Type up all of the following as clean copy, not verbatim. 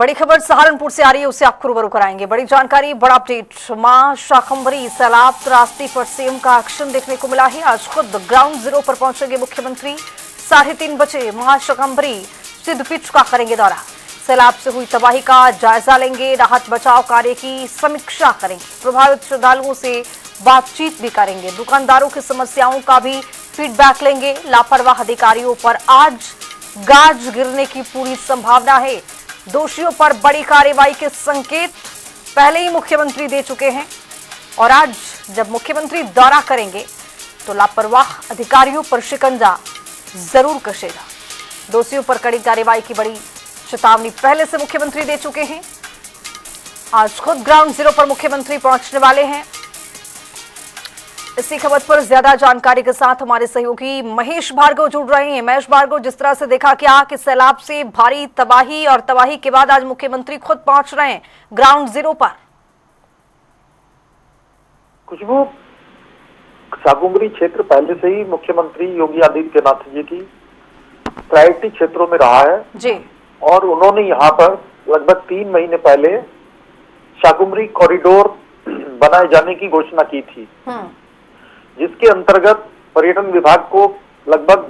बड़ी खबर सहारनपुर से आ रही है, उसे आपको रूबरू कराएंगे। बड़ी जानकारी, बड़ा अपडेट। मां शाकंभरी सैलाब त्रासदी पर सीएम का एक्शन देखने को मिला है। आज खुद ग्राउंड जीरो पर पहुंचेंगे मुख्यमंत्री। 3:30 बजे मां शाकंभरी सिद्धपीठ का करेंगे दौरा। सैलाब से हुई तबाही का जायजा लेंगे, राहत बचाव कार्य की समीक्षा करेंगे, प्रभावित श्रद्धालुओं से बातचीत भी करेंगे, दुकानदारों की समस्याओं का भी फीडबैक लेंगे। लापरवाह अधिकारियों पर आज गाज गिरने की पूरी संभावना है। दोषियों पर बड़ी कार्रवाई के संकेत पहले ही मुख्यमंत्री दे चुके हैं और आज जब मुख्यमंत्री दौरा करेंगे तो लापरवाह अधिकारियों पर शिकंजा जरूर कसेगा। दोषियों पर कड़ी कार्रवाई की बड़ी चेतावनी पहले से मुख्यमंत्री दे चुके हैं। आज खुद ग्राउंड जीरो पर मुख्यमंत्री पहुंचने वाले हैं। इसी खबर पर ज्यादा जानकारी के साथ हमारे सहयोगी महेश भार्गव जुड़ रहे हैं। महेश भार्गव, जिस तरह से देखा क्या कि सैलाब से भारी तबाही और तबाही के बाद आज मुख्यमंत्री खुद पहुंच रहे हैं ग्राउंड जीरो पर। खुशबू, शाकंभरी क्षेत्र पहले से ही मुख्यमंत्री योगी आदित्यनाथ जी की प्रायोरिटी क्षेत्रों में रहा है जी, और उन्होंने यहाँ पर लगभग 3 महीने पहले शाकंभरी कॉरिडोर बनाए जाने की घोषणा की थी, जिसके अंतर्गत पर्यटन विभाग को लगभग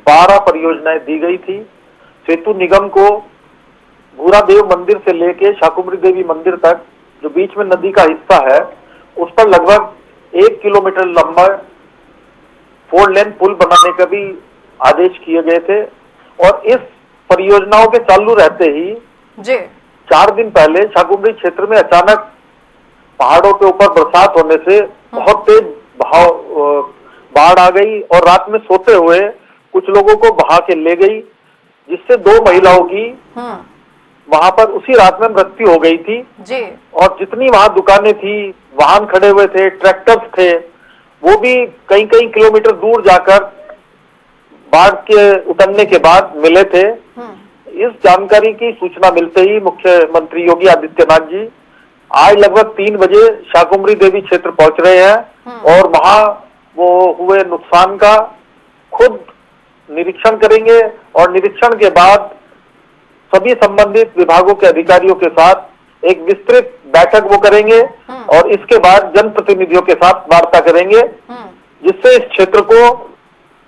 12 परियोजनाएं दी गई थी। सेतु निगम को भूरादेव मंदिर से लेके शाकंभरी देवी मंदिर तक जो बीच में नदी का हिस्सा है उस पर लगभग 1 किलोमीटर लंबा 4 लेन पुल बनाने का भी आदेश किए गए थे। और इस परियोजनाओं के चालू रहते ही जी 4 दिन पहले शाकंभरी क्षेत्र में अचानक पहाड़ों के ऊपर बरसात होने से बहुत तेज बाढ़ आ गई और रात में सोते हुए कुछ लोगों को बहा के ले गई, जिससे 2 महिलाओं की वहां पर उसी रात में मृत्यु हो गई थी जी। और जितनी वहां दुकानें थी, वाहन खड़े हुए थे, ट्रैक्टर्स थे, वो भी कई कई किलोमीटर दूर जाकर बाढ़ के उतरने के बाद मिले थे। इस जानकारी की सूचना मिलते ही मुख्यमंत्री योगी आदित्यनाथ जी आज लगभग 3 बजे शाकंभरी देवी क्षेत्र पहुंच रहे हैं और वहां वो हुए नुकसान का खुद निरीक्षण करेंगे और निरीक्षण के बाद सभी संबंधित विभागों के अधिकारियों के साथ एक विस्तृत बैठक वो करेंगे और इसके बाद जनप्रतिनिधियों के साथ वार्ता करेंगे, जिससे इस क्षेत्र को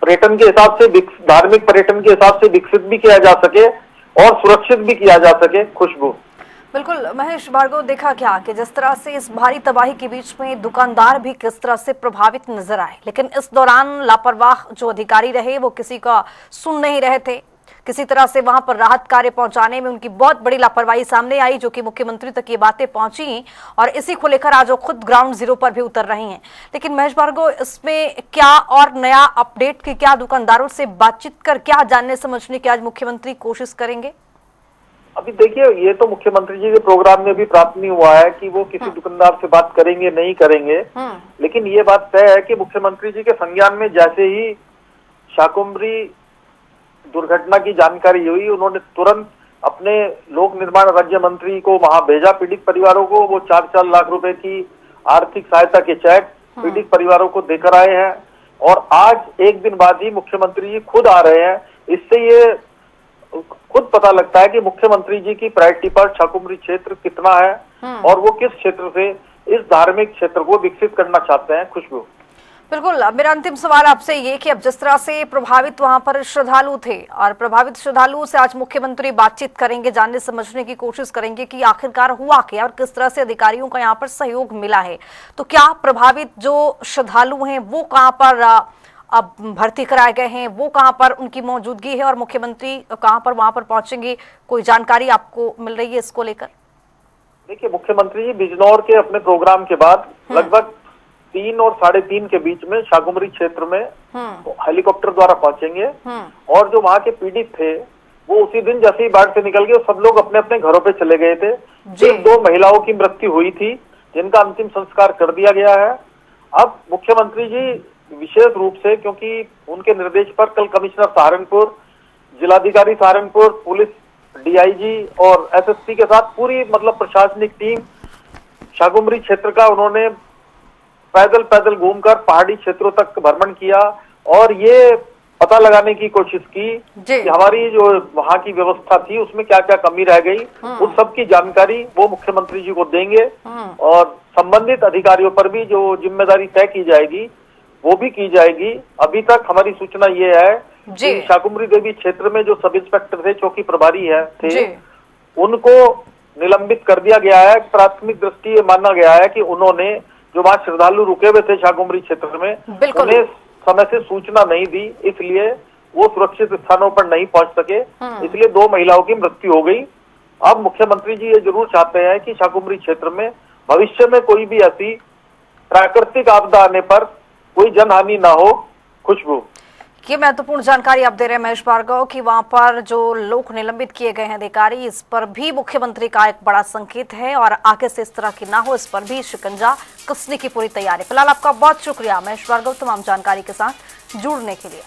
पर्यटन के हिसाब से, धार्मिक पर्यटन के हिसाब से विकसित भी किया जा सके और सुरक्षित भी किया जा सके। खुशबू, बिल्कुल महेश भार्गव, देखा क्या कि जिस तरह से इस भारी तबाही के बीच में दुकानदार भी किस तरह से प्रभावित नजर आए, लेकिन इस दौरान लापरवाह जो अधिकारी रहे वो किसी का सुन नहीं रहे थे। किसी तरह से वहां पर राहत कार्य पहुंचाने में उनकी बहुत बड़ी लापरवाही सामने आई, जो कि मुख्यमंत्री तक ये बातें पहुंची और इसी को लेकर आज वो खुद ग्राउंड जीरो पर भी उतर रही हैं। लेकिन महेश भार्गव, इसमें क्या और नया अपडेट की क्या दुकानदारों से बातचीत कर क्या जानने समझने की आज मुख्यमंत्री कोशिश करेंगे? अभी देखिए, ये तो मुख्यमंत्री जी के प्रोग्राम में भी प्राप्त नहीं हुआ है कि वो किसी दुकानदार से बात करेंगे नहीं करेंगे, लेकिन ये बात तय है कि मुख्यमंत्री जी के संज्ञान में जैसे ही शाकंभरी दुर्घटना की जानकारी हुई, उन्होंने तुरंत अपने लोक निर्माण राज्य मंत्री को वहां भेजा। पीड़ित परिवारों को वो 4-4 लाख रुपए की आर्थिक सहायता के चेक पीड़ित परिवारों को देकर आए हैं और आज 1 दिन बाद ही मुख्यमंत्री जी खुद आ रहे हैं। इससे ये खुद पता लगता है कि मुख्यमंत्री जी की प्रायोरिटी पर शाकंभरी क्षेत्र कितना है और वो किस क्षेत्र से इस धार्मिक क्षेत्र को विकसित करना चाहते हैं। खुशबू, बिल्कुल। मेरा अंतिम सवाल आपसे ये कि अब जिस तरह से प्रभावित वहां पर श्रद्धालु थे और प्रभावित श्रद्धालुओं से आज मुख्यमंत्री बातचीत करेंगे, जानने समझने की कोशिश करेंगे कि आखिरकार हुआ क्या और किस तरह से अधिकारियों का यहाँ पर सहयोग मिला है, तो क्या प्रभावित जो श्रद्धालु हैं वो कहाँ पर अब भर्ती कराए गए हैं, वो कहां पर उनकी मौजूदगी है और मुख्यमंत्री कहां पर वहां पर पहुंचेंगे, कोई जानकारी आपको मिल रही है इसको लेकर? देखिए, मुख्यमंत्री जी बिजनौर के अपने प्रोग्राम के बाद लगभग 3 और 3:30 के बीच में शाकंभरी क्षेत्र में हेलीकॉप्टर द्वारा पहुंचेंगे और जो वहां के पीड़ित थे वो उसी दिन जैसे ही बाढ़ से निकल गए सब लोग अपने अपने घरों पे चले गए थे। सिर्फ 2 महिलाओं की मृत्यु हुई थी जिनका अंतिम संस्कार कर दिया गया है। अब मुख्यमंत्री जी विशेष रूप से, क्योंकि उनके निर्देश पर कल कमिश्नर सहारनपुर, जिलाधिकारी सहारनपुर, पुलिस डीआईजी और एसएसपी के साथ पूरी प्रशासनिक टीम शाकंभरी क्षेत्र का उन्होंने पैदल घूमकर पहाड़ी क्षेत्रों तक भ्रमण किया और ये पता लगाने की कोशिश की जी। कि हमारी जो वहाँ की व्यवस्था थी उसमें क्या क्या कमी रह गई, उस सब की जानकारी वो मुख्यमंत्री जी को देंगे और संबंधित अधिकारियों पर भी जो जिम्मेदारी तय की जाएगी वो भी की जाएगी। अभी तक हमारी सूचना ये है जी। कि शाकुंभरी देवी क्षेत्र में जो सब इंस्पेक्टर थे, चौकी प्रभारी थे, जी। उनको निलंबित कर दिया गया है। प्राथमिक दृष्टि ये माना गया है कि उन्होंने जो वहाँ श्रद्धालु रुके हुए थे शाकुंभरी क्षेत्र में, बिल्कुल। उन्हें समय से सूचना नहीं दी, इसलिए वो सुरक्षित स्थानों पर नहीं पहुंच सके, इसलिए 2 महिलाओं की मृत्यु हो गई। अब मुख्यमंत्री जी ये जरूर चाहते हैं कि शाकुंभरी क्षेत्र में भविष्य में कोई भी ऐसी प्राकृतिक आपदा आने पर कोई जनहानि ना हो। खुशबू, ये महत्वपूर्ण जानकारी आप दे रहे हैं महेश भार्गव कि वहां पर जो लोग निलंबित किए गए हैं अधिकारी, इस पर भी मुख्यमंत्री का एक बड़ा संकेत है और आगे से इस तरह की ना हो, इस पर भी शिकंजा कसने की पूरी तैयारी। फिलहाल आपका बहुत शुक्रिया महेश भार्गव तमाम जानकारी के साथ जुड़ने के लिए।